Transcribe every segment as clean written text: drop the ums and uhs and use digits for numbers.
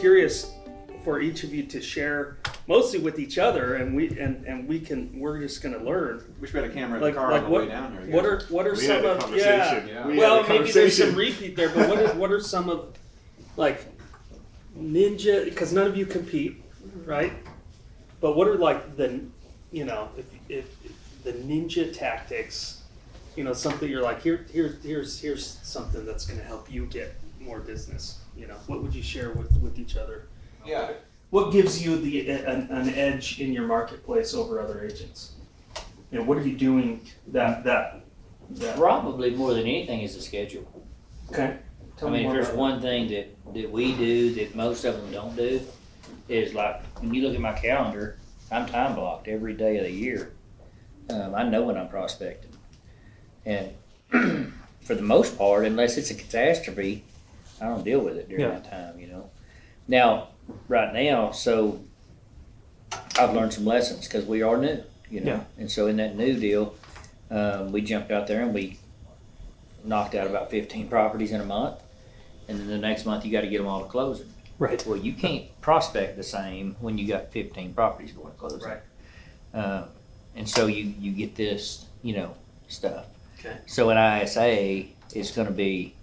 curious for each of you to share, mostly with each other, and we're just going to learn. We should have a camera in the car on the way down here. What are we some had a of conversation. yeah? We Well, had a maybe there's conversation. some repeat there, but what are some of like ninja? Because none of you compete, right? But what are like the if the ninja tactics? Something you're like here's something that's going to help you get more business. What would you share with each other? Yeah. What gives you an edge in your marketplace over other agents? What are you doing that Probably more than anything is the schedule. Okay. I mean, if there's one thing that we do that most of them don't do, is like when you look at my calendar, I'm time blocked every day of the year. I know when I'm prospecting, and for the most part, unless it's a catastrophe, I don't deal with it during that time. Now, right now, so I've learned some lessons because we are new. And so in that new deal, we jumped out there and we knocked out about 15 properties in a month, and then the next month you got to get them all to closing. Right. Well, you can't prospect the same when you got 15 properties going to closing. Right. And so you get this, stuff. Okay. So an ISA is going to be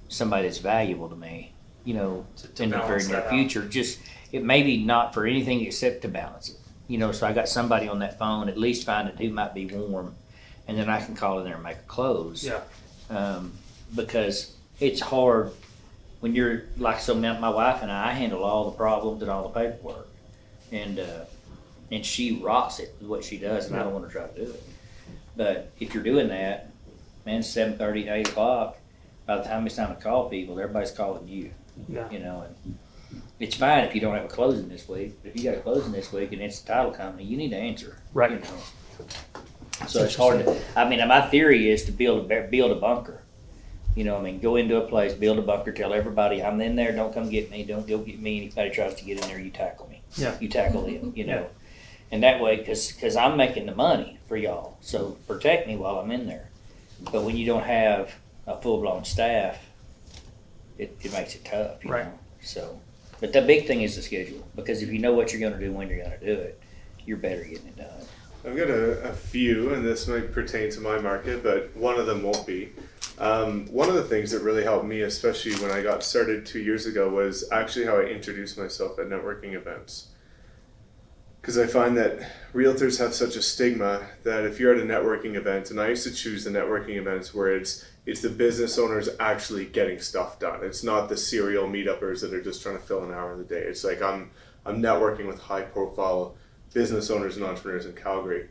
somebody that's valuable to me, in the very near future. Just it may be not for anything except to balance it. So I got somebody on that phone, at least finding who might be warm, and then I can call in there and make a close. Yeah. Because it's hard when you're like, so my wife and I handle all the problems and all the paperwork, and she rocks it with what she does, and I don't want to try to do it. But if you're doing that, man, 7:30, 8 o'clock, by the time it's time to call people, everybody's calling you. Yeah. And it's fine if you don't have a closing this week. But if you got a closing this week and it's the title company, you need to answer. Right. So it's hard to. I mean, my theory is to build a bunker. Go into a place, build a bunker, tell everybody I'm in there. Don't come get me. Don't go get me. Anybody tries to get in there, you tackle me. Yeah. You tackle them. And that way, because I'm making the money for y'all, so protect me while I'm in there. But when you don't have a full-blown staff, it makes it tough, you know. So, but the big thing is the schedule, because if you know what you're going to do when you're going to do it, you're better getting it done. I've got a few, and this might pertain to my market, but one of them won't be. One of the things that really helped me, especially when I got started 2 years ago, was actually how I introduced myself at networking events. Because I find that realtors have such a stigma that if you're at a networking event, and I used to choose the networking events where it's the business owners actually getting stuff done. It's not the serial meetuppers that are just trying to fill an hour of the day. It's like I'm networking with high profile business owners and entrepreneurs in Calgary.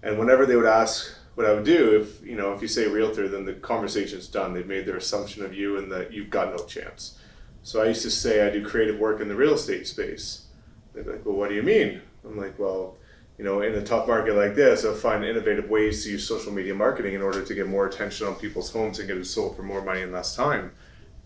And whenever they would ask what I would do, if you say realtor, then the conversation's done. They've made their assumption of you and that you've got no chance. So I used to say I do creative work in the real estate space. They'd be like, well, what do you mean? I'm like, well, in a tough market like this, I'll find innovative ways to use social media marketing in order to get more attention on people's homes and get it sold for more money in less time.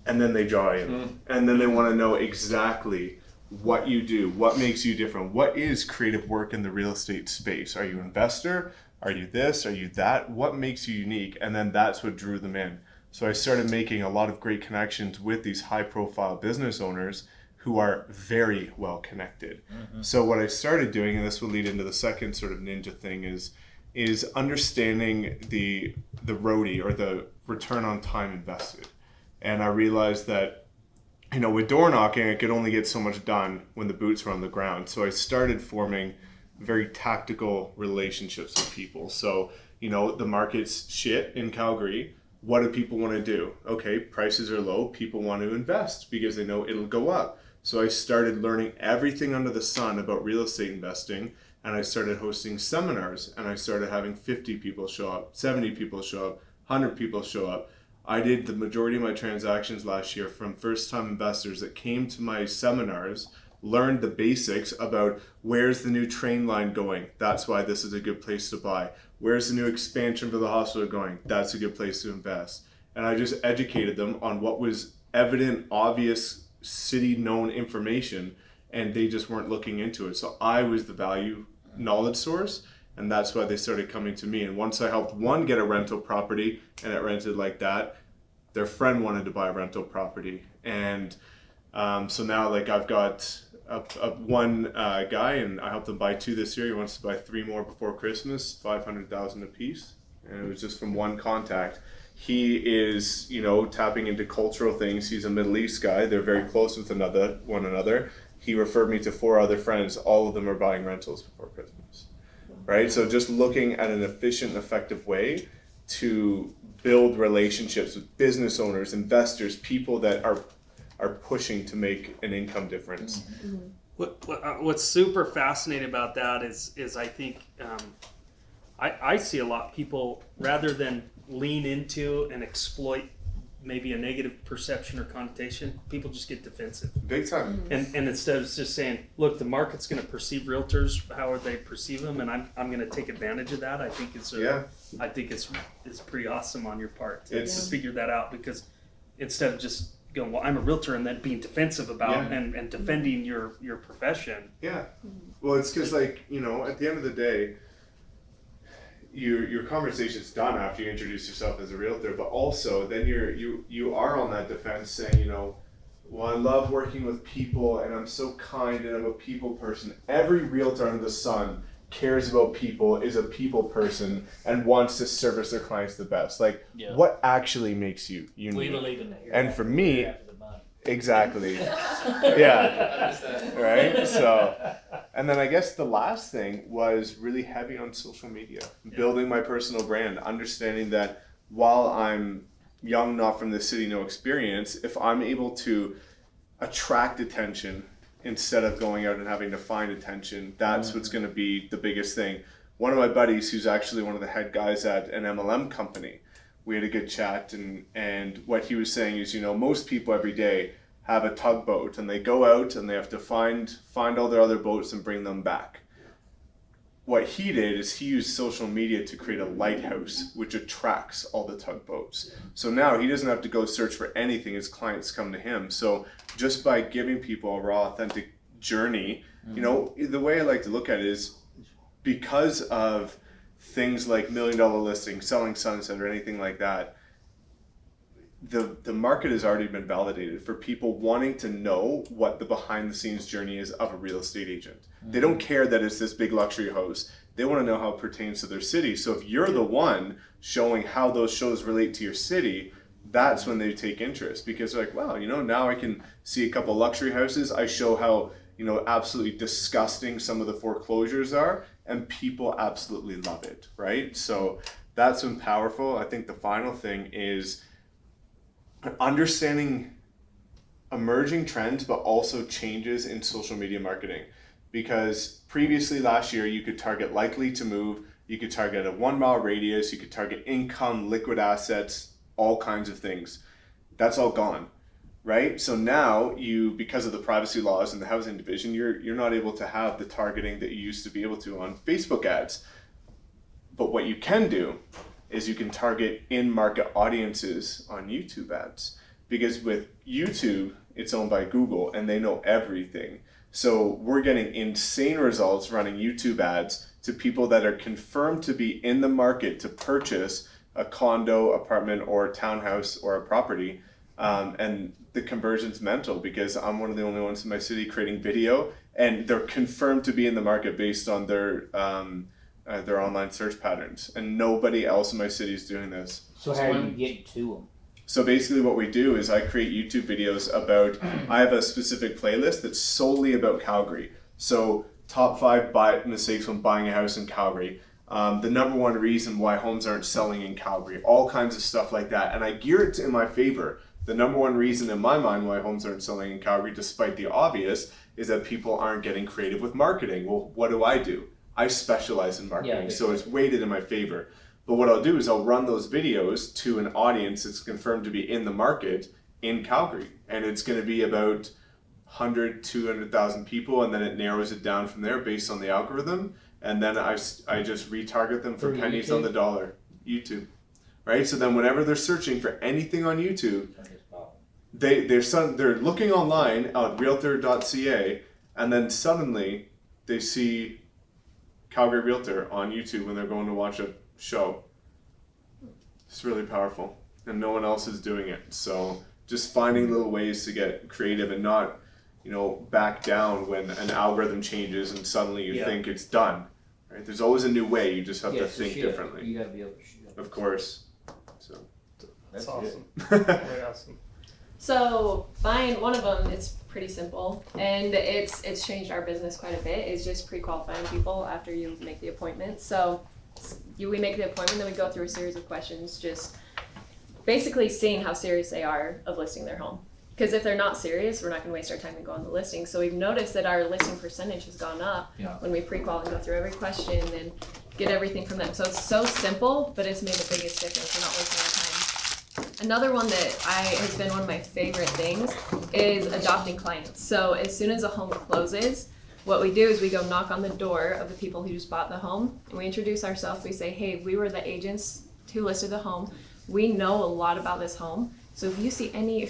And then they draw in. And then they want to know exactly what you do, what makes you different, what is creative work in the real estate space? Are you an investor? Are you this? Are you that? What makes you unique? And then that's what drew them in. So I started making a lot of great connections with these high profile business owners who are very well connected. Mm-hmm. So what I started doing, and this will lead into the second sort of ninja thing, is understanding the RODI, or the return on time invested. And I realized that, with door knocking, I could only get so much done when the boots were on the ground. So I started forming very tactical relationships with people. So, the market's shit in Calgary. What do people want to do? Okay, prices are low. People want to invest because they know it'll go up. So I started learning everything under the sun about real estate investing, and I started hosting seminars, and I started having 50 people show up, 70 people show up, 100 people show up. I did the majority of my transactions last year from first-time investors that came to my seminars, learned the basics about where's the new train line going. That's why this is a good place to buy. Where's the new expansion for the hospital going? That's a good place to invest. And I just educated them on what was evident, obvious, city known information, and they just weren't looking into it. So I was the value knowledge source, and that's why they started coming to me. And once I helped one get a rental property and it rented like that, their friend wanted to buy a rental property, and So now like I've got one guy, and I helped him buy 2 this year. He wants to buy 3 more before Christmas, 500,000 a piece, and it was just from one contact. He is, tapping into cultural things. He's a Middle East guy. They're very close with one another. He referred me to 4 other friends. All of them are buying rentals before Christmas, right? So just looking at an efficient, effective way to build relationships with business owners, investors, people that are pushing to make an income difference. What's super fascinating about that is I think I see a lot of people, rather than lean into and exploit maybe a negative perception or connotation, people just get defensive. Big time. And instead of just saying, look, the market's going to perceive realtors how they perceive them, and I'm going to take advantage of that. I think it's pretty awesome on your part to figure that out, because instead of just going, well, I'm a realtor, and then being defensive about and defending your profession. Yeah. Well, it's because at the end of the day, your conversation's done after you introduce yourself as a realtor, but also then you are on that defense saying, well, I love working with people, and I'm so kind, and I'm a people person. Every realtor under the sun cares about people, is a people person, and wants to service their clients the best. What actually makes you unique? We believe in that. And for me, exactly. Yeah. Right? So, and then I guess the last thing was really heavy on social media, building my personal brand, understanding that while I'm young, not from the city, no experience, if I'm able to attract attention instead of going out and having to find attention, that's what's going to be the biggest thing. One of my buddies, who's actually one of the head guys at an MLM company, we had a good chat, and what he was saying is, most people every day have a tugboat, and they go out and they have to find all their other boats and bring them back. What he did is he used social media to create a lighthouse which attracts all the tugboats. So now he doesn't have to go search for anything. His clients come to him. So just by giving people a raw, authentic journey, the way I like to look at it is, because of things like $1 million listings, selling sunset, or anything like that, the market has already been validated for people wanting to know what the behind the scenes journey is of a real estate agent. They don't care that it's this big luxury house. They want to know how it pertains to their city. So if you're the one showing how those shows relate to your city, that's when they take interest, because they're like, wow, now I can see a couple luxury houses. I show how, absolutely disgusting some of the foreclosures are, and people absolutely love it, right? So that's been powerful. I think the final thing is understanding emerging trends, but also changes in social media marketing. Because previously, last year, you could target likely to move, you could target a 1 mile radius, you could target income, liquid assets, all kinds of things. That's all gone, right? So now because of the privacy laws in the housing division, you're not able to have the targeting that you used to be able to on Facebook ads. But what you can do is you can target in-market audiences on YouTube ads. Because with YouTube, it's owned by Google, and they know everything. So we're getting insane results running YouTube ads to people that are confirmed to be in the market to purchase a condo, apartment, or a townhouse, or a property. And the conversion's mental, because I'm one of the only ones in my city creating video, and they're confirmed to be in the market based on their online search patterns. And nobody else in my city is doing this. So how do you get to them? So basically what we do is I create YouTube videos about, I have a specific playlist that's solely about Calgary. So top 5 mistakes when buying a house in Calgary. The number 1 reason why homes aren't selling in Calgary. All kinds of stuff like that. And I gear it in my favor. The number 1 reason in my mind why homes aren't selling in Calgary, despite the obvious, is that people aren't getting creative with marketing. Well, what do? I specialize in marketing, so it's weighted in my favor. But what I'll do is I'll run those videos to an audience that's confirmed to be in the market in Calgary. And it's going to be about 100, 200,000 people, and then it narrows it down from there based on the algorithm. And then I just retarget them for pennies on the dollar. YouTube. Right? So then whenever they're searching for anything on YouTube, they're looking online at realtor.ca, and then suddenly they see Calgary Realtor on YouTube when they're going to watch a show. It's really powerful, and no one else is doing it. So just finding little ways to get creative and not, back down when an algorithm changes and suddenly you think it's done. Right? There's always a new way. You just have to think differently. You got to be able to shift. Of course. So that's awesome. Very awesome. So mine, one of them, it's pretty simple, and it's changed our business quite a bit. It's just pre-qualifying people after you make the appointment. So we make the appointment, then we go through a series of questions, just basically seeing how serious they are of listing their home. Because if they're not serious, we're not going to waste our time and go on the listing. So we've noticed that our listing percentage has gone up when we pre-qual and go through every question and get everything from them. So it's so simple, but it's made the biggest difference. We're not wasting our time. Another one that has been one of my favorite things is adopting clients. So as soon as a home closes, what we do is we go knock on the door of the people who just bought the home, and we introduce ourselves. We say, hey, we were the agents who listed the home. We know a lot about this home. So if you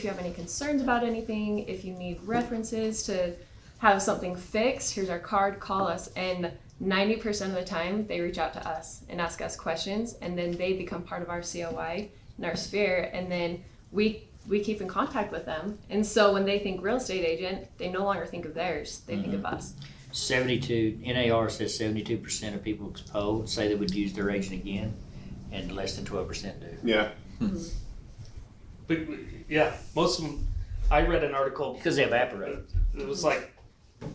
have any concerns about anything, if you need references to have something fixed, here's our card, call us. And 90% of the time, they reach out to us and ask us questions, and then they become part of our COI in our sphere, and then we keep in contact with them. And so when they think real estate agent, they no longer think of theirs, they think of us. 72, NAR says 72% of people polled say they would use their agent again, and less than 12% do. Yeah. But yeah, most of them, I read an article. Because they evaporate. It was like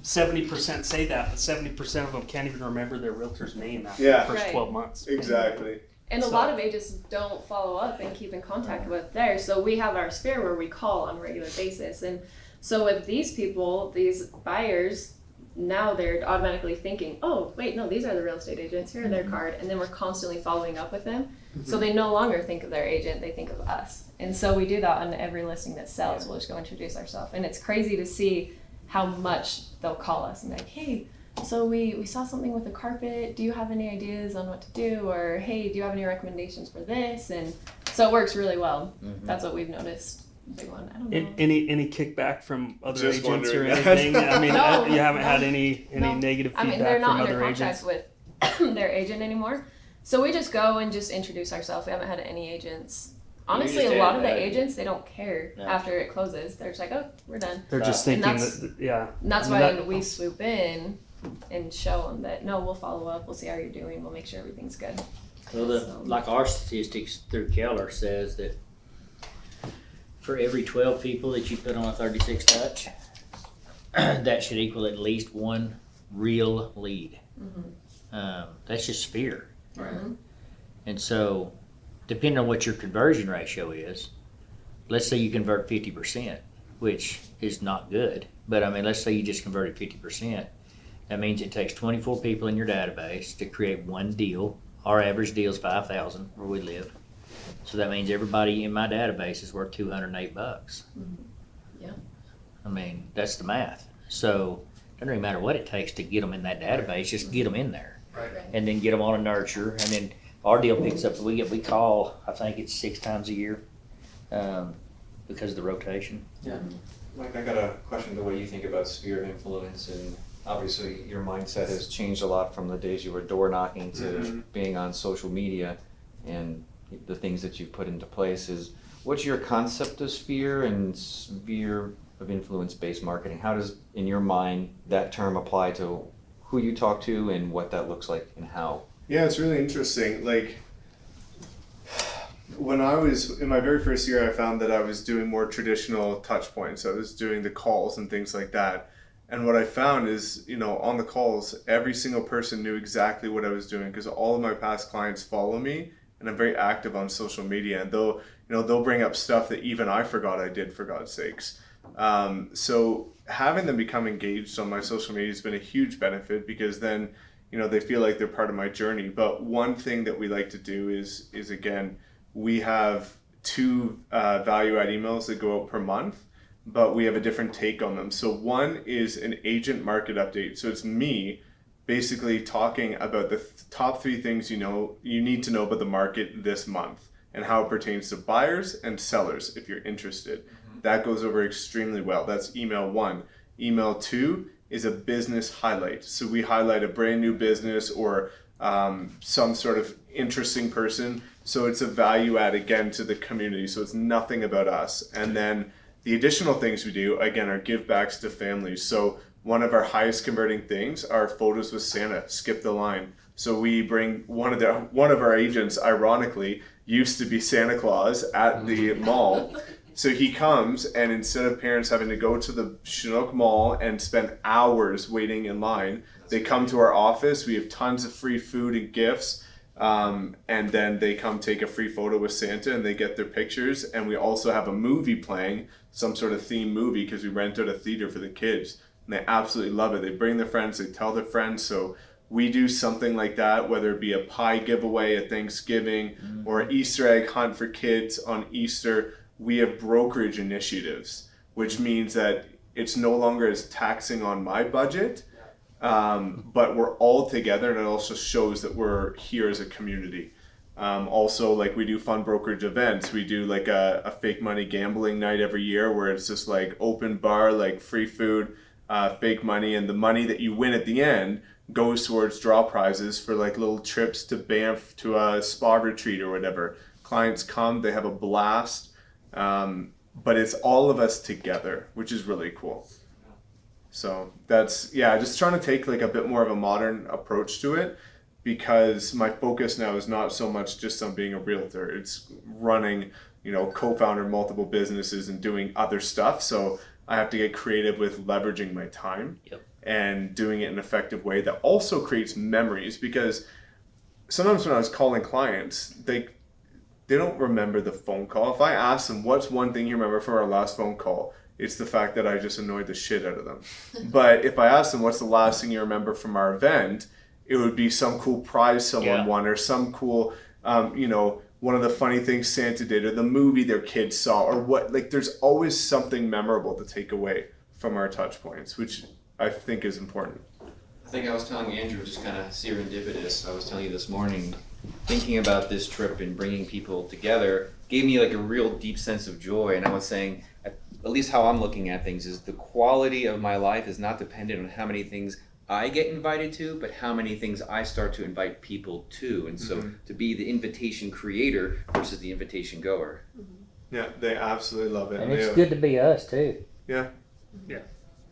70% say that, but 70% of them can't even remember their realtor's name after the first 12 months. Exactly. And a lot of agents don't follow up and keep in contact with theirs. So we have our sphere where we call on a regular basis. And so with these people, these buyers, now they're automatically thinking, oh, wait, no, these are the real estate agents. Here are their card. And then we're constantly following up with them. So they no longer think of their agent. They think of us. And so we do that on every listing that sells. We'll just go introduce ourselves. And it's crazy to see how much they'll call us and be like, hey, so we saw something with the carpet. Do you have any ideas on what to do? Or, hey, do you have any recommendations for this? And so it works really well. That's what we've noticed. Big one. I don't know. Any kickback from other Just agents or wondering. anything? I mean, No, you haven't had any negative feedback I mean, they're not from under other contract agents? with their agent anymore. So we just go and just introduce ourselves. We haven't had any agents. Honestly, just a lot add of the that. agents, they don't care No. after it closes. They're just like, oh, we're done. They're just thinking that, yeah. And that's I mean, why we swoop in and show them that, no, we'll follow up. We'll see how you're doing. We'll make sure everything's good. Well, like our statistics through Keller says that for every 12 people that you put on a 36 touch, that should equal at least one real lead. That's just sphere. Right. And so, depending on what your conversion ratio is, let's say you convert 50%, which is not good. But I mean, let's say you just converted 50%. That means it takes 24 people in your database to create one deal. Our average deal is 5,000 where we live. So that means everybody in my database is worth $208. Yeah. I mean, that's the math. So it doesn't really matter what it takes to get them in that database, just get them in there. Right. And then get them on a nurture. And then our deal picks up, we call, I think it's 6 times a year because of the rotation. Yeah. Mike, I got a question the way you think about sphere of influence, and obviously your mindset has changed a lot from the days you were door knocking to being on social media, and the things that you put into place is, what's your concept of sphere and sphere of influence based marketing? How does, in your mind, that term apply to who you talk to and what that looks like and how? Yeah, it's really interesting. Like, when I was in my very first year, I found that I was doing more traditional touch points. I was doing the calls and things like that. And what I found is, on the calls, every single person knew exactly what I was doing because all of my past clients follow me, and I'm very active on social media. And they'll bring up stuff that even I forgot I did, for God's sakes. So having them become engaged on my social media has been a huge benefit because then, they feel like they're part of my journey. But one thing that we like to do is again, we have 2 value add emails that go out per month, but we have a different take on them. So one is an agent market update. So it's me basically talking about the top 3 things you need to know about the market this month and how it pertains to buyers and sellers if you're interested. That goes over extremely well. That's email 1. Email 2 is a business highlight. So we highlight a brand new business or some sort of interesting person. So it's a value add again to the community. So it's nothing about us. And then the additional things we do, again, are give backs to families. So one of our highest converting things are photos with Santa, skip the line. So we bring one of our agents, ironically, used to be Santa Claus at the mall. So he comes, and instead of parents having to go to the Chinook Mall and spend hours waiting in line, they come to our office. We have tons of free food and gifts. And then they come take a free photo with Santa and they get their pictures. And we also have a movie playing, some sort of theme movie, because we rent out a theater for the kids. And they absolutely love it. They bring their friends, they tell their friends. So we do something like that, whether it be a pie giveaway at Thanksgiving or an Easter egg hunt for kids on Easter. We have brokerage initiatives, which means that it's no longer as taxing on my budget, but we're all together, and it also shows that we're here as a community. Also, like, we do fun brokerage events. We do like a fake money gambling night every year where it's just like open bar, like free food, fake money, and the money that you win at the end goes towards draw prizes for like little trips to Banff to a spa retreat or whatever. Clients come, they have a blast, but it's all of us together, which is really cool. So that's, just trying to take like a bit more of a modern approach to it, because my focus now is not so much just on being a realtor. It's running, co-founder multiple businesses and doing other stuff. So I have to get creative with leveraging my time and doing it in an effective way that also creates memories, because sometimes when I was calling clients, they don't remember the phone call. If I ask them, what's one thing you remember from our last phone call? It's the fact that I just annoyed the shit out of them. But if I ask them, what's the last thing you remember from our event? It would be some cool prize someone won, or some cool, one of the funny things Santa did, or the movie their kids saw, or what. Like, there's always something memorable to take away from our touch points, which I think is important. I think I was telling Andrew, just kind of serendipitous. I was telling you this morning, thinking about this trip and bringing people together gave me like a real deep sense of joy. And I was saying, at least how I'm looking at things is the quality of my life is not dependent on how many things I get invited to, but how many things I start to invite people to. And so to be the invitation creator versus the invitation goer. Yeah, they absolutely love it. And it's good to be us too. Yeah. Yeah.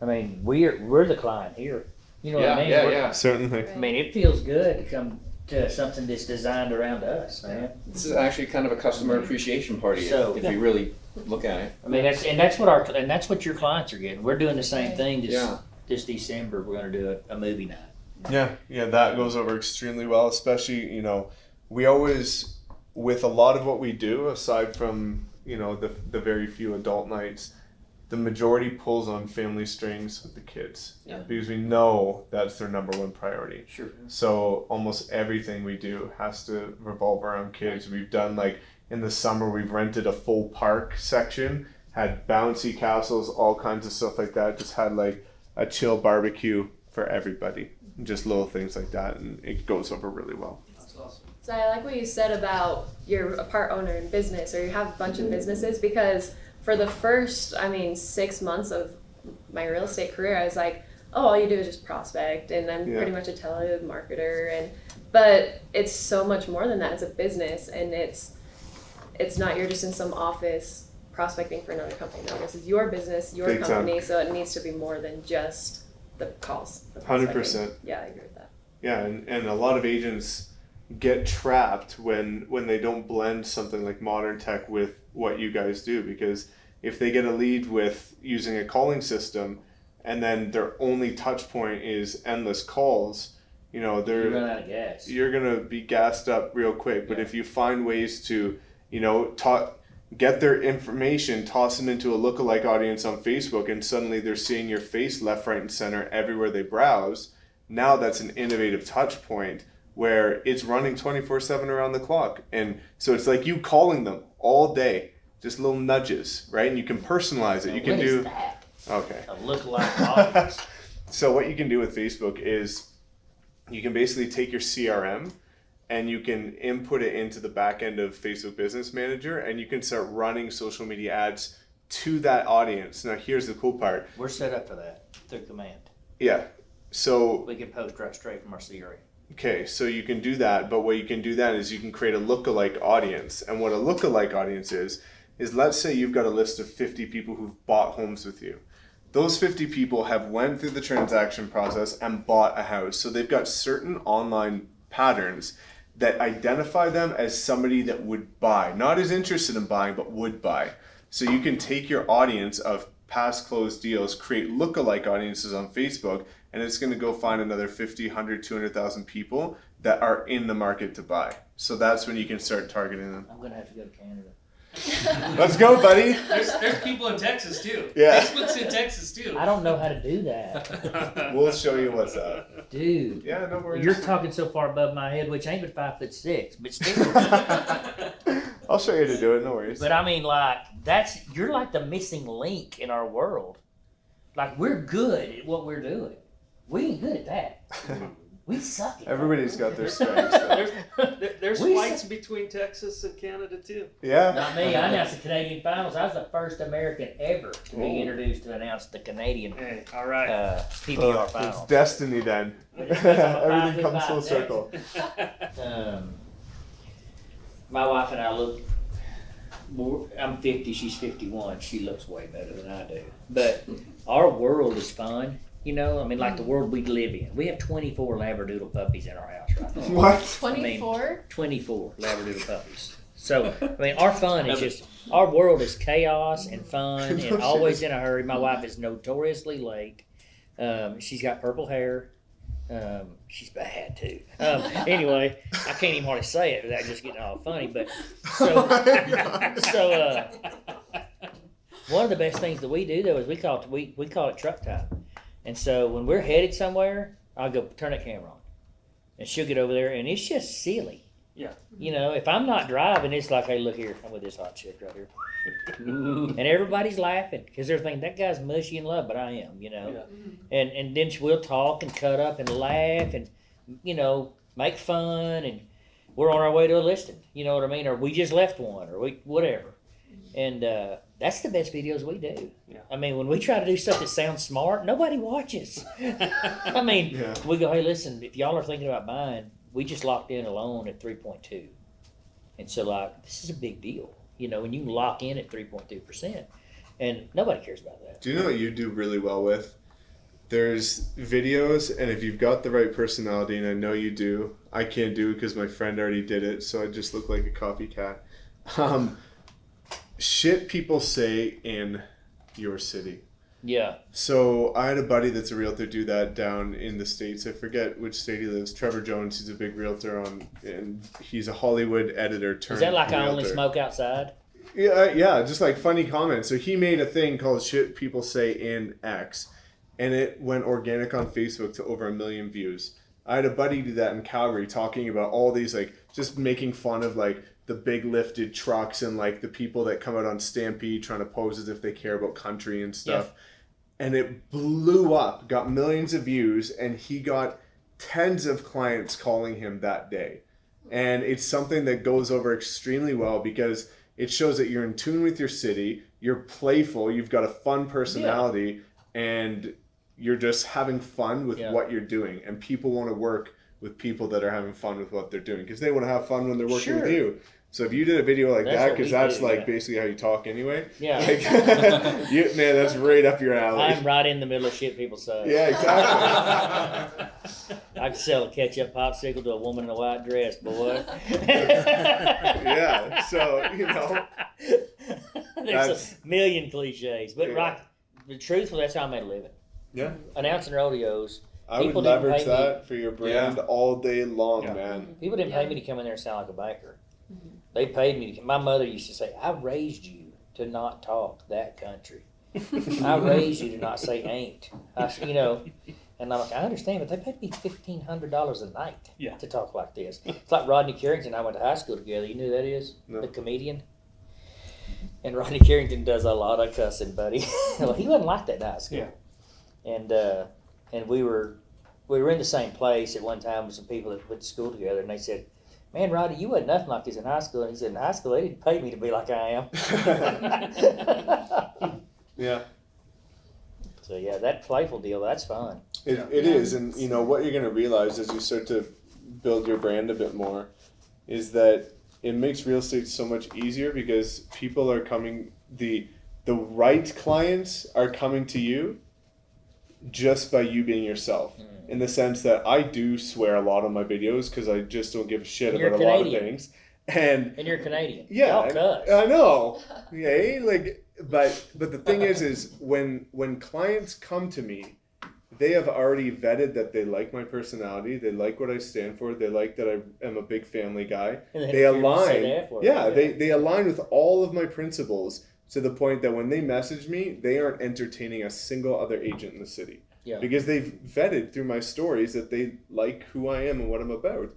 I mean, we're the client here. You know what I mean? Yeah. Certainly. I mean, it feels good to come to something that's designed around us, man. This is actually kind of a customer appreciation party if you really look at it. I mean, that's what your clients are getting. We're doing the same thing. This December, we're going to do a movie night. Yeah, that goes over extremely well, especially, we always, with a lot of what we do, aside from, the very few adult nights, the majority pulls on family strings with the kids. Because we know that's their number one priority. Sure. So almost everything we do has to revolve around kids. We've done, like, in the summer, we've rented a full park section, had bouncy castles, all kinds of stuff like that, just had, like, a chill barbecue for everybody. Just little things like that, and it goes over really well. That's awesome. So I like what you said about you're a part owner in business, or you have a bunch of businesses, because for the first, 6 months of my real estate career, I was like, oh, all you do is just prospect, and I'm pretty much a telemarketer, but it's so much more than that. It's a business, and it's not you're just in some office prospecting for another company. No, this is your business, your Big company, time. so it needs to be more than just the calls. The 100%. prospecting. Yeah, I agree with that. Yeah, and a lot of agents get trapped when they don't blend something like modern tech with what you guys do, because if they get a lead with using a calling system and then their only touch point is endless calls, You run out of gas. you're gonna be gassed up real quick. But if you find ways to, get their information, toss them into a lookalike audience on Facebook, and suddenly they're seeing your face left, right, and center everywhere they browse. Now that's an innovative touch point where it's running 24/7 around the clock. And so it's like you calling them all day, just little nudges, right? And you can personalize it. You can do that? Okay. A lookalike audience. So what you can do with Facebook is you can basically take your CRM and you can input it into the back end of Facebook Business Manager, and you can start running social media ads to that audience. Now, here's the cool part. We're set up for that through command. Yeah. So We can post right straight from our CRM. Okay, so you can do that, but what you can do then is you can create a lookalike audience. And what a lookalike audience is let's say you've got a list of 50 people who've bought homes with you. Those 50 people have went through the transaction process and bought a house. So they've got certain online patterns that identify them as somebody that would buy, not as interested in buying, but would buy. So you can take your audience of past closed deals, create lookalike audiences on Facebook, and it's going to go find another 50, 100, 200,000 people that are in the market to buy. So that's when you can start targeting them. I'm gonna have to go to Canada. Let's go, buddy. There's people in Texas too. Yeah. Facebook's in Texas too. I don't know how to do that, We'll show you what's up. dude. Yeah, no worries. You're talking so far above my head, which ain't but 5'6", but still. I'll show you how to do it, no worries. But I mean, like, you're like the missing link in our world. Like, we're good at what we're doing. We ain't good at that. We suck at Everybody's got their strengths. Though. There's We flights between Texas and Canada too. Yeah. Not me. I announced the Canadian finals. I was the first American ever to be introduced to announce the Canadian Hey, all right. PBR It's finals. destiny then. Everything comes full circle. My wife and I look. I'm 50. She's 51. She looks way better than I do. But our world is fun. You know, I mean, like the world we live in. We have 24 Labradoodle puppies in our house right now. What? 24? 24 Labradoodle puppies. So, I mean, our fun is just, our world is chaos and fun and always in a hurry. My wife is notoriously late. She's got purple hair. She's bad too. Anyway, I can't even hardly say it without just getting all funny. But one of the best things that we do though is we call it truck time. And so when we're headed somewhere, I'll go turn that camera on, and she'll get over there, and it's just silly. Yeah. You know, if I'm not driving, it's like, hey, look here, I'm with this hot chick right here, and everybody's laughing because they're thinking that guy's mushy in love, but I am, you know. Yeah. And then we'll talk and cut up and laugh and, you know, make fun, and we're on our way to a listing. You know what I mean? Or we just left one, or whatever. And that's the best videos we do. Yeah. I mean, when we try to do stuff that sounds smart, nobody watches. I mean, we go, hey, listen, if y'all are thinking about buying, we just locked in a loan at 3.2. And so, like, this is a big deal. You know, when you can lock in at 3.2%, and nobody cares about that. Do you know what you do really well with? There's videos, and if you've got the right personality, and I know you do, I can't do it because my friend already did it, so I just look like a copycat. Shit people say in your city. Yeah. So I had a buddy that's a realtor do that down in the States. I forget which state he lives. Trevor Jones, he's a big realtor and he's a Hollywood editor turned Is that like I only realtor. smoke outside? Yeah, just like funny comments. So he made a thing called Shit People Say in X, and it went organic on Facebook to over 1 million views. I had a buddy do that in Calgary, talking about all these, like, just making fun of, like, the big lifted trucks and, like, the people that come out on Stampede trying to pose as if they care about country and stuff. Yeah. And it blew up, got millions of views, and he got tens of clients calling him that day. And it's something that goes over extremely well because it shows that you're in tune with your city, you're playful, you've got a fun personality, and you're just having fun with what you're doing. And people want to work with people that are having fun with what they're doing because they want to have fun when they're working with you. So if you did a video like that, because that's like basically how you talk anyway. Yeah. Like, man, that's right up your alley. I'm right in the middle of shit people say. Yeah, exactly. I could sell a ketchup popsicle to a woman in a white dress, boy. Yeah, so, you know. There's a million cliches. But right, the truthful, that's how I made a living. Yeah. Announcing rodeos. I would leverage that for your brand all day long, man. People didn't pay me to come in there and sound like a banker. They paid me. My mother used to say, I raised you to not talk that country. I raised you to not say ain't. You know, and I'm like, I understand, but they paid me $1,500 a night to talk like this. It's like Rodney Carrington and I went to high school together. You know who that is? No. The comedian. And Rodney Carrington does a lot of cussing, buddy. Well, he wasn't like that in high school. Yeah. And we were in the same place at one time with some people that went to school together, and they said, man, Roddy, you wasn't nothing like this in high school. And he said, in high school, they didn't pay me to be like I am. Yeah. So, yeah, that playful deal, that's fun. It is. And, you know, what you're going to realize as you start to build your brand a bit more is that it makes real estate so much easier because people are coming, the right clients are coming to you just by you being yourself. In the sense that I do swear a lot on my videos because I just don't give a shit You're about a lot of Canadian. things. And you're Canadian. yeah, Y'all cuss. I know. Yeah, like, but the thing is when clients come to me, they have already vetted that they like my personality, they like what I stand for, they like that I am a big family guy. And They align. Yeah, They align with all of my principles to the point that when they message me, they aren't entertaining a single other agent in the city. Yeah. Because they've vetted through my stories that they like who I am and what I'm about.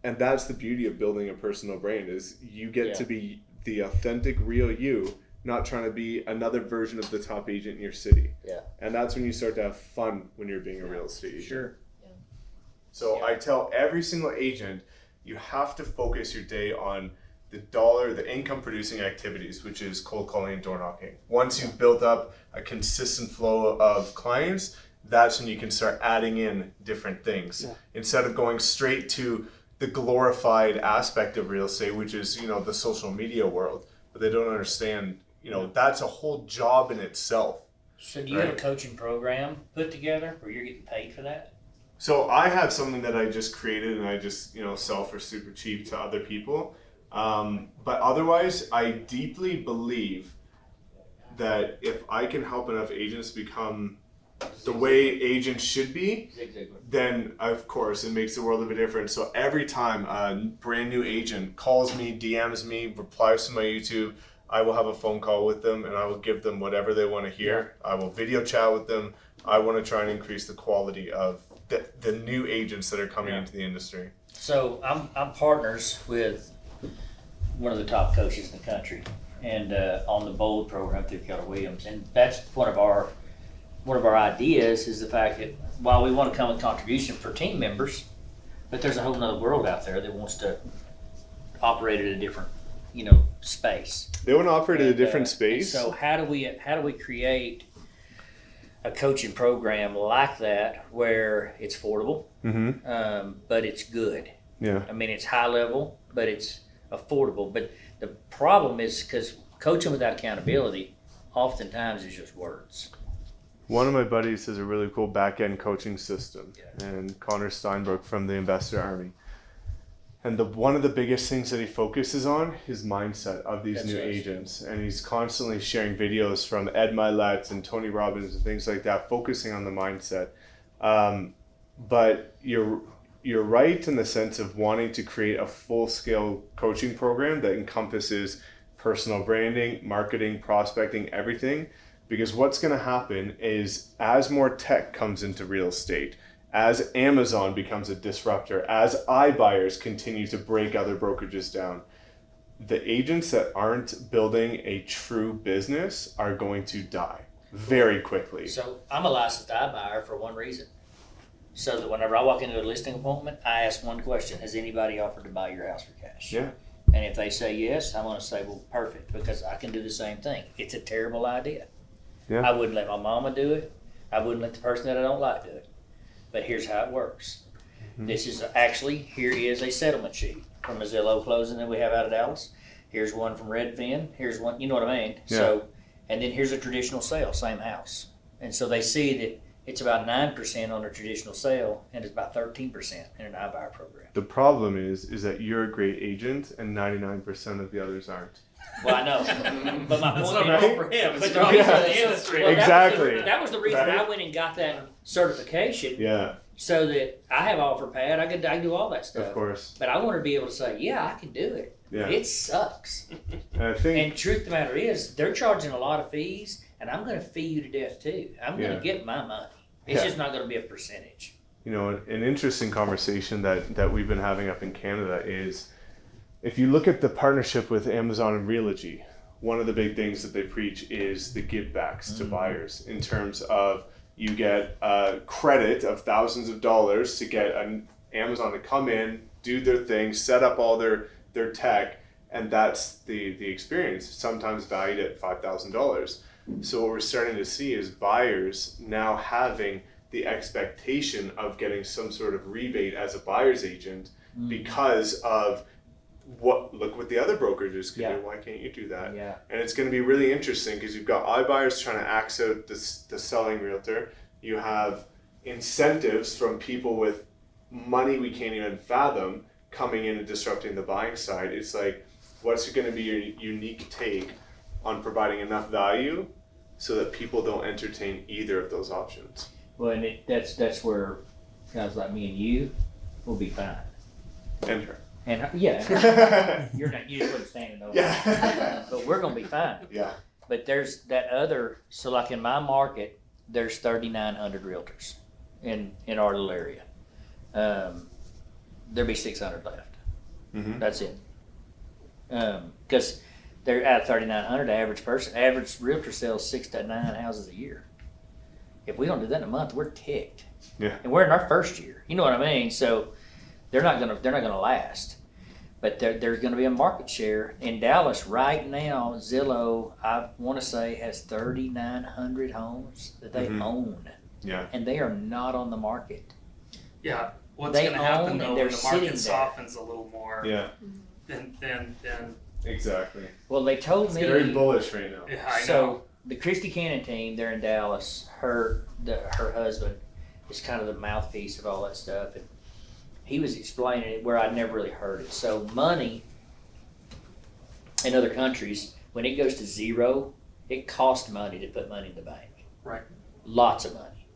And that's the beauty of building a personal brand is you get to be the authentic, real you, not trying to be another version of the top agent in your city. Yeah. And that's when you start to have fun when you're being a real estate agent. Sure. Yeah. So I tell every single agent, you have to focus your day on the income producing activities, which is cold calling and door knocking. Once you've built up a consistent flow of clients, that's when you can start adding in different things. Yeah. Instead of going straight to the glorified aspect of real estate, which is, the social media world, but they don't understand, that's a whole job in itself. So do you have a coaching program put together where you're getting paid for that? So I have something that I just created and I just, sell for super cheap to other people. But otherwise, I deeply believe that if I can help enough agents become the way agents should be, then of course it makes the world of a difference. So every time a brand new agent calls me, DMs me, replies to my YouTube, I will have a phone call with them and I will give them whatever they want to hear. I will video chat with them. I want to try and increase the quality of the new agents that are coming into the industry. So I'm partners with one of the top coaches in the country, and on the Bold program through Keller Williams, and that's one of our ideas is the fact that while we want to come with contribution for team members, but there's a whole nother world out there that wants to operate at a different, space. They want to operate at a different space. So how do we create a coaching program like that where it's affordable, but it's good? Yeah. I mean, it's high level, but it's affordable. But the problem is because coaching without accountability oftentimes is just words. One of my buddies has a really cool back-end coaching system, and Connor Steinbrook from the Investor Army. And one of the biggest things that he focuses on is mindset of these new agents. And he's constantly sharing videos from Ed Milet and Tony Robbins and things like that, focusing on the mindset. But you're right in the sense of wanting to create a full-scale coaching program that encompasses personal branding, marketing, prospecting, everything. Because what's going to happen is as more tech comes into real estate, as Amazon becomes a disruptor, as iBuyers continue to break other brokerages down, the agents that aren't building a true business are going to die very quickly. So I'm a licensed iBuyer for one reason. So that whenever I walk into a listing appointment, I ask one question: has anybody offered to buy your house for cash? Yeah. And if they say yes, I'm going to say, well, perfect, because I can do the same thing. It's a terrible idea. Yeah. I wouldn't let my mama do it. I wouldn't let the person that I don't like do it. But here's how it works. This is here is a settlement sheet from a Zillow closing that we have out of Dallas. Here's one from Redfin. Here's one, you know what I mean? Yeah. So, and then here's a traditional sale, same house. And so they see that it's about 9% on a traditional sale and it's about 13% in an iBuyer program. The problem is that you're a great agent and 99% of the others aren't. Well, I know, but my That's point not is, right for him. but It's the not reason for the is- industry. well, Exactly. that was the reason Right. I went and got that certification, Yeah, so that I have OfferPad. I can do all that stuff. of course. But I want to be able to say, yeah, I can do it. Yeah. It sucks. And I think And truth of the matter is, they're charging a lot of fees, and I'm going to fee you to death too. I'm going to get my money. It's just not going to be a percentage. an interesting conversation that we've been having up in Canada is if you look at the partnership with Amazon and Realogy, one of the big things that they preach is the give backs to buyers in terms of you get a credit of thousands of dollars to get Amazon to come in, do their thing, set up all their tech, and that's the experience, sometimes valued at $5,000. So what we're starting to see is buyers now having the expectation of getting some sort of rebate as a buyer's agent because of look what the other brokerages can do. Why can't you do that? Yeah. And it's going to be really interesting because you've got iBuyers trying to axe out the selling realtor. You have incentives from people with money we can't even fathom coming in and disrupting the buying side. It's like, what's going to be your unique take on providing enough value so that people don't entertain either of those options? Well, and that's where guys like me and you will be fine. And her. And you just wouldn't stand it over. Yeah. But we're gonna be fine. Yeah. But there's that other. So like in my market, there's 3,900 realtors in our little area. There'll be 600 left. Mm-hmm. That's it. Because they're out of 3,900. Average realtor sells 6 to 9 houses a year. If we don't do that in a month, we're ticked. Yeah. And we're in our first year. You know what I mean? So they're not gonna last. But there's gonna be a market share in Dallas right now. Zillow, I want to say, has 3,900 homes that they own. Yeah. And they are not on the market. Yeah. What's They going to happen own and though they're when the market sitting there. softens a little more? Yeah. Then Exactly. Well, they told me. Very bullish right now. yeah, I know. So the Christy Cannon team, they're in Dallas. Her husband is kind of the mouthpiece of all that stuff, and he was explaining it where I'd never really heard it. So money in other countries, when it goes to zero, it costs money to put money in the bank. Right. Lots of money,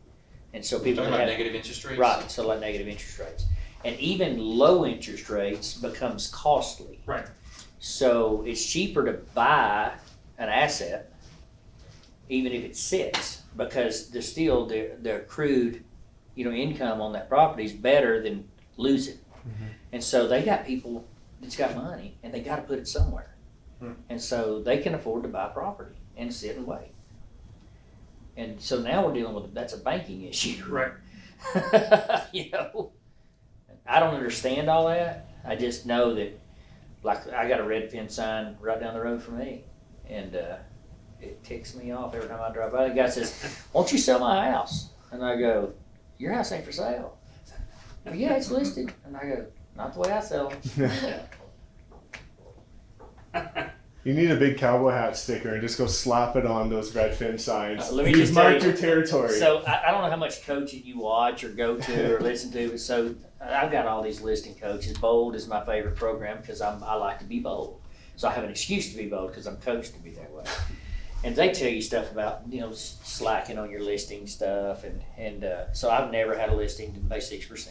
and so people Talking about have negative interest rates? right. So like negative interest rates, and even low interest rates becomes costly. Right. So it's cheaper to buy an asset, even if it sits, because there's still the accrued, income on that property is better than losing. Mm-hmm. And so they got people that's got money, and they got to put it somewhere. And so they can afford to buy property and sit and wait. And so now we're dealing with that's a banking issue. Right. I don't understand all that. I just know that. Like, I got a red pin sign right down the road from me, and it ticks me off every time I drive by. The guy says, "Won't you sell my house?" And I go, "Your house ain't for sale." "Well, yeah, it's listed." And I go, "Not the way I sell them." You need a big cowboy hat sticker and just go slap it on those Redfin signs. Let me You've just tell marked you- your territory. So I don't know how much coaching you watch or go to or listen to, but so I've got all these listing coaches. Bold is my favorite program because I like to be bold. So I have an excuse to be bold because I'm coached to be that way. And they tell you stuff about, slacking on your listing stuff. And so I've never had a listing to pay 6%.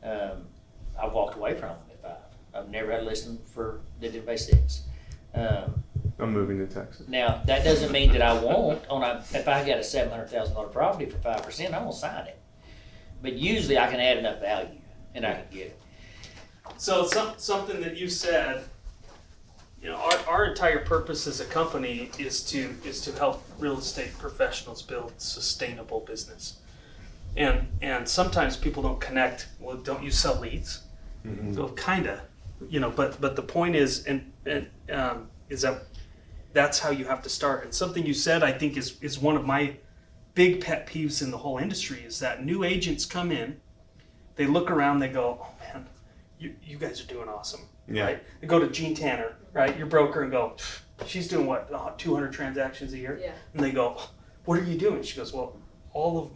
I've walked away from them at 5. I've never had a listing that didn't pay 6. I'm moving to Texas. Now, that doesn't mean that I won't. If I got a $700,000 property for 5%, I'm going to sign it. But usually I can add enough value, and I can get it. So something that you said, our entire purpose as a company is to help real estate professionals build sustainable business. And sometimes people don't connect. Well, don't you sell leads? Mm-hmm. So kinda, but the point is, is that that's how you have to start. And something you said, I think, is one of my big pet peeves in the whole industry is that new agents come in, they look around, they go, "Oh man, you guys are doing awesome." Yeah. Right? They go to Gene Tanner, right, your broker, and go, "She's doing what, 200 transactions a year?" Yeah. And they go, "What are you doing?" She goes, "Well, all of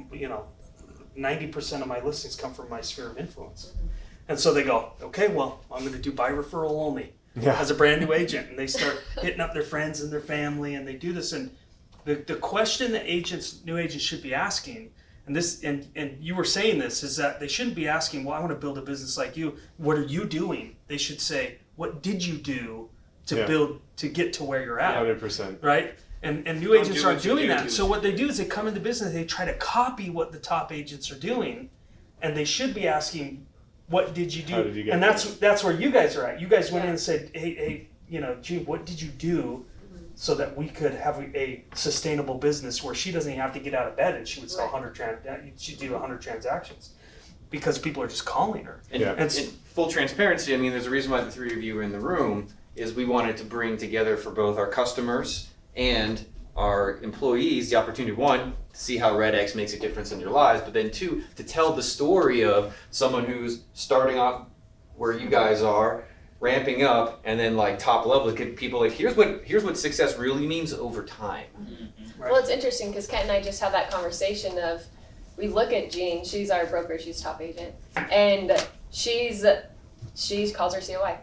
90% of my listings come from my sphere of influence." And so they go, "Okay, well, I'm going to do by referral only." Yeah. As a brand new agent, and they start hitting up their friends and their family, and they do this. And the question that new agents should be asking, and you were saying this, is that they shouldn't be asking, "Well, I want to build a business like you. What are you doing?" They should say, "What did you do to get to where you're at?" 100%. Right? And new agents do aren't what you doing do, that. do So what what they do is they come into business, they try to copy what the top agents are doing, and they should be asking, "What did you do?" How did you get and there? that's where you guys are at. You guys went in and said, "Hey, gee, what did you do so that we could have a sustainable business where she doesn't even have to get out of bed and she would sell 100 she'd do 100 transactions because people are just calling her." And, Yeah. and full transparency, I mean, there's a reason why the three of you are in the room is we wanted to bring together for both our customers and our employees the opportunity, one, to see how REDX makes a difference in your lives, but then two, to tell the story of someone who's starting off where you guys are, ramping up, and then like top level, get people like, here's what success really means over time. Well, it's interesting because Kent and I just had that conversation of, we look at Jean, she's our broker, she's top agent, and she calls her COI.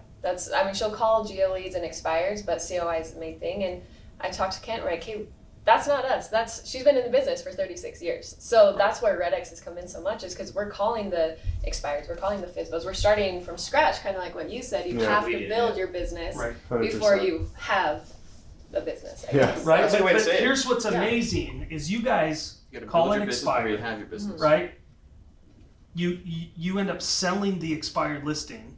She'll call GO leads and expires, but COI is the main thing. And I talked to Kent, we're like, hey, that's not us. She's been in the business for 36 years. So that's where REDX has come in so much, is because we're calling the expires, we're calling the FISBOs. We're starting from scratch, kind of like what you said. You have to build your business before you have a business. I guess. Right. That's a good way to but say it. here's what's amazing is you guys call an expired, you have your business. right? You end up selling the expired listing,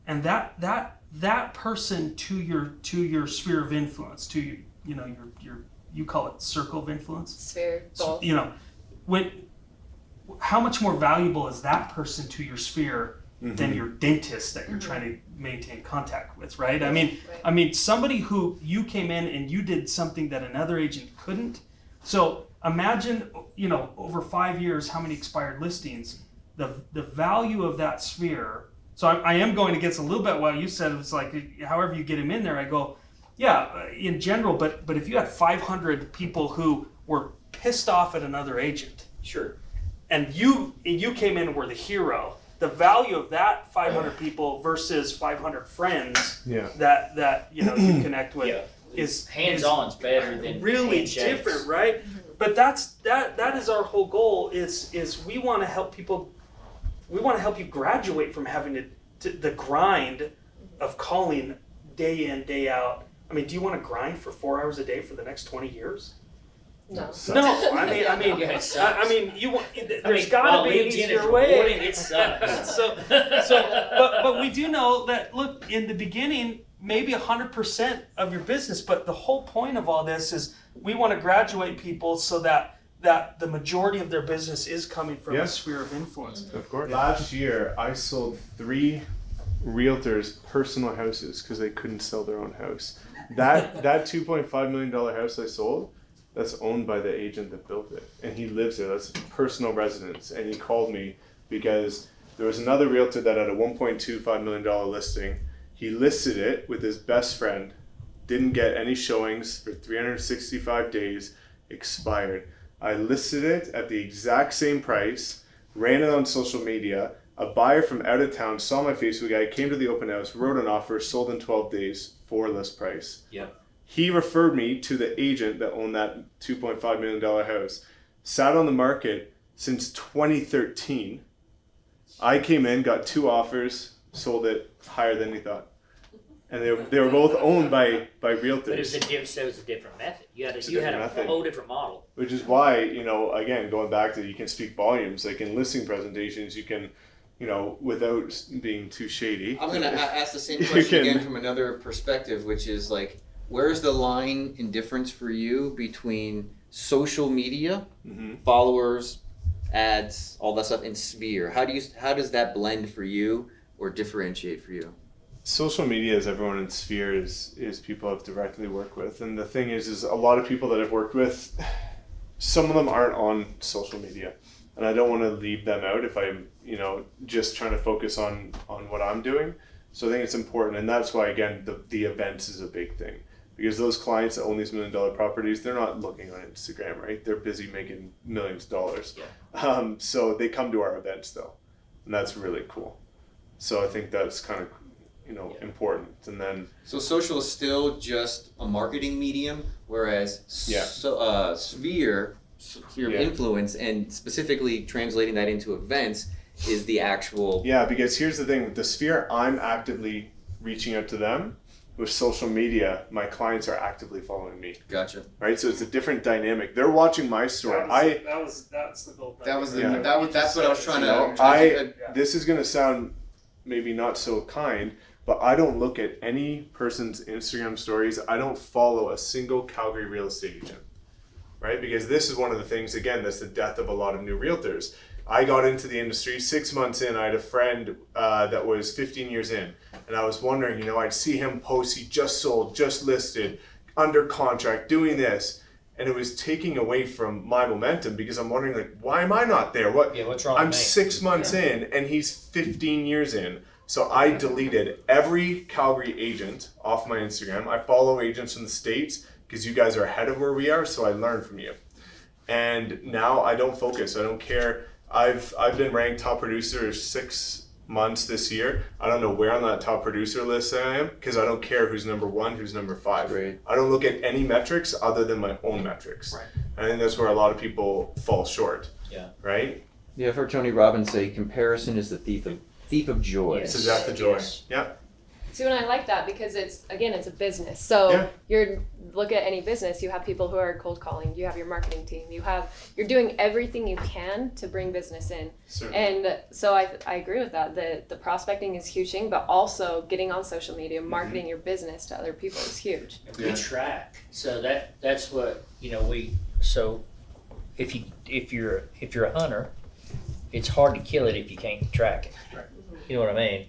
and that person to your sphere of influence, to your you call it circle of influence. Sphere, both. How much more valuable is that person to your sphere than your dentist that you're trying to maintain contact with, right? I mean, somebody who you came in and you did something that another agent couldn't. So imagine, over 5 years, how many expired listings, the value of that sphere. So I am going against a little bit what you said. It's like, however you get him in there, I go, yeah, in general, but if you had 500 people who were pissed off at another agent, Sure. and you came in and were the hero, the value of that 500 people versus 500 friends that you connect with is hands-on's better than really handshakes. different, right? But that is our whole goal is we want to help people. We want to help you graduate from having to the grind of calling day in, day out. I mean, do you want to grind for 4 hours a day for the next 20 years? No. No, I mean, you want. There's got to be an easier way. It sucks. But we do know that. Look, in the beginning, maybe 100% of your business. But the whole point of all this is we want to graduate people so that the majority of their business is coming from a sphere of influence. Of course. Last year, I sold 3 realtors personal houses because they couldn't sell their own house. That $2.5 million house I sold, that's owned by the agent that built it, and he lives there. That's personal residence. And he called me because there was another realtor that had a $1.25 million listing. He listed it with his best friend, didn't get any showings for 365 days, expired. I listed it at the exact same price, ran it on social media. A buyer from out of town saw my Facebook ad, came to the open house, wrote an offer, sold in 12 days for list price. Yep. He referred me to the agent that owned that $2.5 million house. Sat on the market since 2013. I came in, got 2 offers, sold it higher than he thought. And they were both owned by realtors. But it was a different method. You had a whole different model. Which is why, again, going back to, you can speak volumes. Like in listing presentations, you can, without being too shady. I'm going to ask the same question again from another perspective, which is like, where's the line in difference for you between social media, followers, ads, all that stuff, and sphere? How does that blend for you or differentiate for you? Social media is everyone in sphere is people I've directly worked with. And the thing is a lot of people that I've worked with, some of them aren't on social media. And I don't want to leave them out if I'm, just trying to focus on what I'm doing. So I think it's important. And that's why, again, the events is a big thing. Because those clients that own these $1 million properties, they're not looking on Instagram, right? They're busy making millions of dollars. Yeah. So they come to our events though. And that's really cool. So I think that's kind of important. And then so social is still just a marketing medium, whereas sphere of influence, and specifically translating that into events, is the actual. Yeah, because here's the thing: the sphere, I'm actively reaching out to them. With social media, my clients are actively following me. Gotcha. Right, so it's a different dynamic. They're watching my story. That's the goal. That's what I was trying to. This is going to sound maybe not so kind, but I don't look at any person's Instagram stories. I don't follow a single Calgary real estate agent, right? Because this is one of the things, again, that's the death of a lot of new realtors. I got into the industry 6 months in. I had a friend that was 15 years in, and I was wondering, I'd see him post, he just sold, just listed, under contract, doing this. And it was taking away from my momentum because I'm wondering, like, why am I not there? What's wrong I'm with me? 6 months in and he's 15 years in. So I deleted every Calgary agent off my Instagram. I follow agents from the States because you guys are ahead of where we are, so I learn from you. And now I don't focus. I don't care. I've been ranked top producer 6 months this year. I don't know where on that top producer list I am because I don't care who's number 1, who's number 5. Great. I don't look at any metrics other than my own metrics. Right. I think that's where a lot of people fall short. Yeah. Right? Yeah, I've heard Tony Robbins say comparison is the thief of joy. Yes. It's a death of joy. Yes. Yeah. See, and I like that because it's a business. So Yeah. you're look at any business, you have people who are cold calling, you have your marketing team, you're doing everything you can to bring business in. Certainly. And so I agree with that. The prospecting is huge thing, but also getting on social media, marketing your business to other people is huge. We track. So that's what, so if you're a hunter, it's hard to kill it if you can't track it. Right. You know what I mean?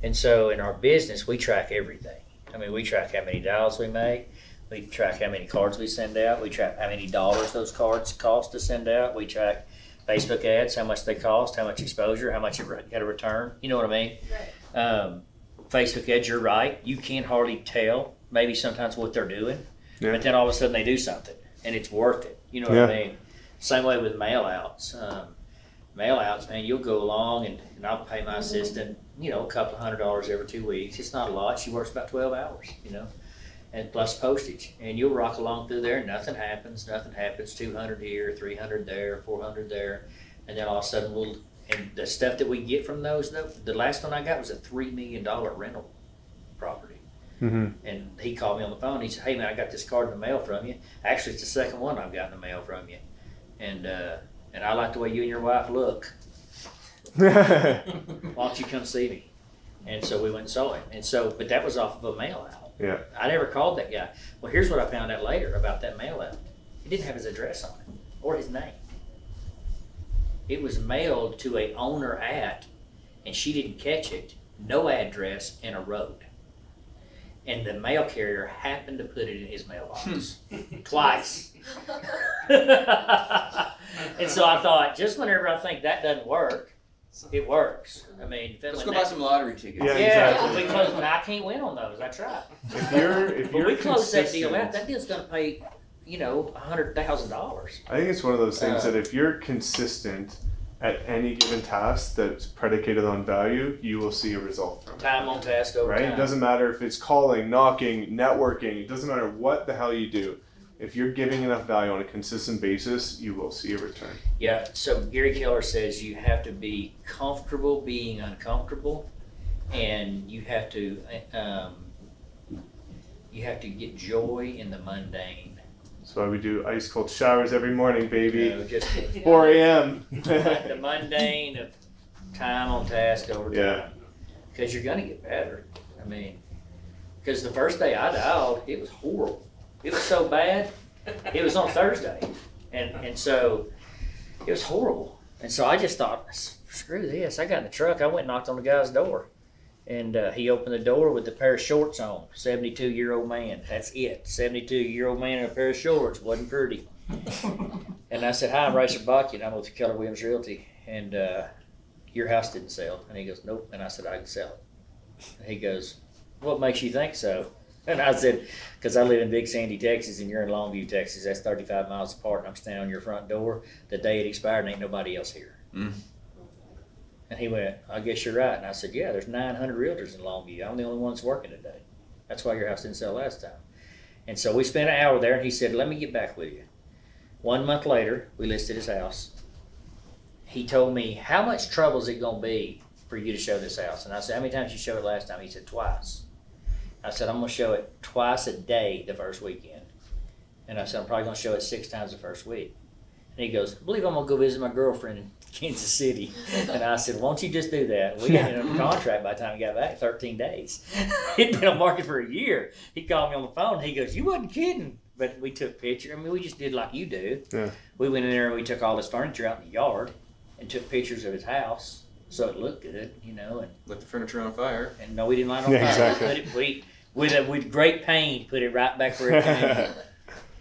And so in our business, we track everything. I mean, we track how many dials we make. We track how many cards we send out. We track how many dollars those cards cost to send out. We track Facebook ads, how much they cost, how much exposure, how much you got a return. You know what I mean? Right. Facebook ads, you're right. You can't hardly tell maybe sometimes what they're doing. Yeah. But then all of a sudden they do something and it's worth it. You know what I mean? Same way with mail outs. Mail outs, man, you'll go along and I'll pay my assistant, a couple of $100 every 2 weeks. It's not a lot. She works about 12 hours, and plus postage. And you'll rock along through there. Nothing happens. 200 here, 300 there, 400 there. And then all of a sudden and the stuff that we get from those, the last one I got was a $3 million rental property. Mm-hmm. And he called me on the phone. He said, "Hey man, I got this card in the mail from you. Actually, it's the second one I've got in the mail from you. And I like the way you and your wife look. Why don't you come see me?" And so we went and saw him. And so, but that was off of a mail out. Yeah. I never called that guy. Well, here's what I found out later about that mail out. It didn't have his address on it or his name. It was mailed to a owner at, and she didn't catch it, no address and a road. And the mail carrier happened to put it in his mailbox twice. And so I thought, just whenever I think that doesn't work, it works. I mean, Let's go buy some lottery tickets. Yeah. yeah, Exactly. we closed, and I can't win on those. I tried. If But you're we closed that deal consistent- out. That deal's going to pay, $100,000. I think it's one of those things that if you're consistent at any given task that's predicated on value, you will see a result from it. Time on task over Right? time. It doesn't matter if it's calling, knocking, networking. It doesn't matter what the hell you do. If you're giving enough value on a consistent basis, you will see a return. Yeah, so Gary Keller says you have to be comfortable being uncomfortable, and you have to get joy in the mundane. That's why we do ice cold showers every morning, baby. Just 4 a.m. the mundane of time on task over time. Yeah. Because you're gonna get better. I mean, because the first day I dialed, it was horrible. It was so bad. It was on Thursday, and so it was horrible. And so I just thought, screw this. I got in the truck. I went and knocked on the guy's door, and he opened the door with a pair of shorts on. 72-year-old man. That's it. 72-year-old man in a pair of shorts. Wasn't pretty. And I said, "Hi, I'm Racer Botkin. I'm with Keller Williams Realty, and your house didn't sell." And he goes, "Nope." And I said, "I can sell it." And he goes, "What makes you think so?" And I said, "Because I live in Big Sandy, Texas, and you're in Longview, Texas. That's 35 miles apart, and I'm standing on your front door the day it expired, and ain't nobody else here." Mm. And he went, "I guess you're right." And I said, "Yeah, there's 900 realtors in Longview. I'm the only one that's working today. That's why your house didn't sell last time." And so we spent an hour there, and he said, "Let me get back with you." 1 month later, we listed his house. He told me, "How much trouble is it going to be for you to show this house?" And I said, "How many times you showed it last time?" He said, "Twice." I said, "I'm going to show it twice a day the first weekend." And I said, "I'm probably going to show it 6 times the first week." And he goes, "I believe I'm going to go visit my girlfriend in Kansas City." And I said, "Won't you just do that?" We got in a contract by the time he got back, 13 days. He'd been on market for a year. He called me on the phone. And he goes, "You wasn't kidding." But we took pictures. I mean, we just did like you do. Yeah. We went in there and we took all his furniture out in the yard and took pictures of his house so it looked good, and Lit the furniture on fire. no, we didn't light it on Yeah, fire. exactly. with great pain, put it right back where it came from.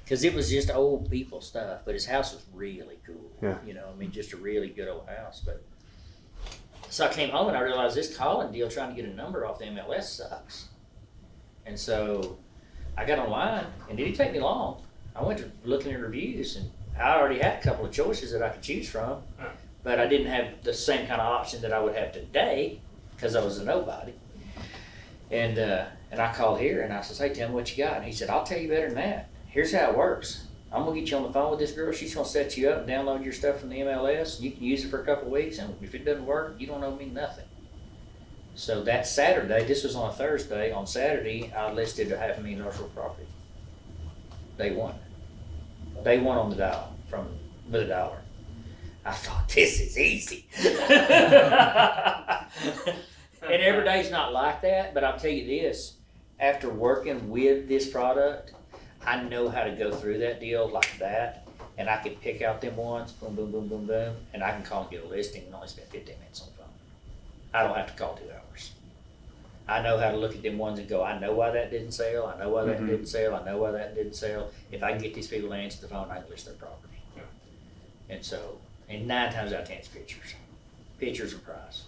Because it was just old people stuff, but his house was really cool. Yeah. You know, I mean, just a really good old house. But so I came home and I realized this calling deal, trying to get a number off the MLS sucks. And so I got online, and did it take me long? I went to looking at reviews, and I already had a couple of choices that I could choose from, but I didn't have the same kind of option that I would have today because I was a nobody. And I called here and I said, "Hey, tell me what you got." And he said, "I'll tell you better than that. Here's how it works. I'm gonna get you on the phone with this girl. She's gonna set you up and download your stuff from the MLS. You can use it for a couple of weeks, and if it doesn't work, you don't owe me nothing." So that Saturday, this was on a Thursday. On Saturday, I listed a $500,000 worth of property. Day one on the dial with $1. I thought, this is easy. And every day's not like that, but I'll tell you this, after working with this product, I know how to go through that deal like that, and I can pick out them ones, boom, boom, boom, boom, boom, and I can call and get a listing and only spend 15 minutes on the phone. I don't have to call 2 hours. I know how to look at them ones and go, I know why that didn't sell, I know why that didn't sell, I know why that didn't sell. If I can get these people to answer the phone, I can list their property. Yeah. And so, and 9 times out of 10 it's pictures. Pictures of price.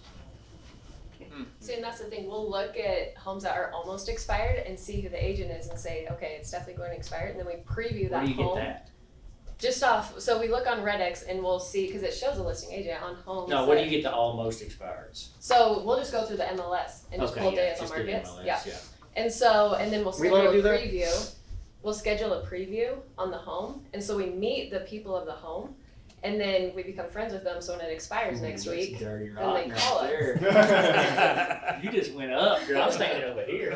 See, and that's the thing. We'll look at homes that are almost expired and see who the agent is and say, okay, it's definitely going to expire. And then we preview that Where do you home. get that? Just off, so we look on REDX and we'll see, because it shows a listing agent on homes. No, where do that- you get the almost expireds? So we'll just go through the MLS and just pull days on just do the markets. MLS, Yeah. And so, and then we'll We wanna schedule a do that? preview. We'll schedule a preview on the home. And so we meet the people of the home, and then we become friends with them. So when it expires next That's week, dirty then rotten they call right us. there. You just went up, girl. I'm standing over here.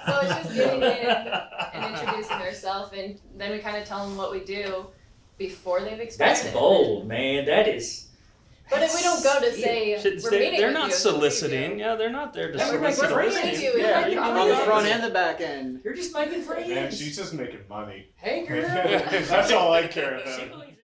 So it's just getting in and introducing ourselves, and then we kind of tell them what we do before they've experienced That's it. bold, man. That is. But if we don't go to say Should we're they, meeting they're with not you, it's a soliciting. preview. Yeah, they're not there to Yeah, we're solicit making a friends. listing. You, Yeah, like, you oh, can on the yeah. front and the back end. You're just making friends. Man, she's just making money. Hey, girl. That's all I care about. She believes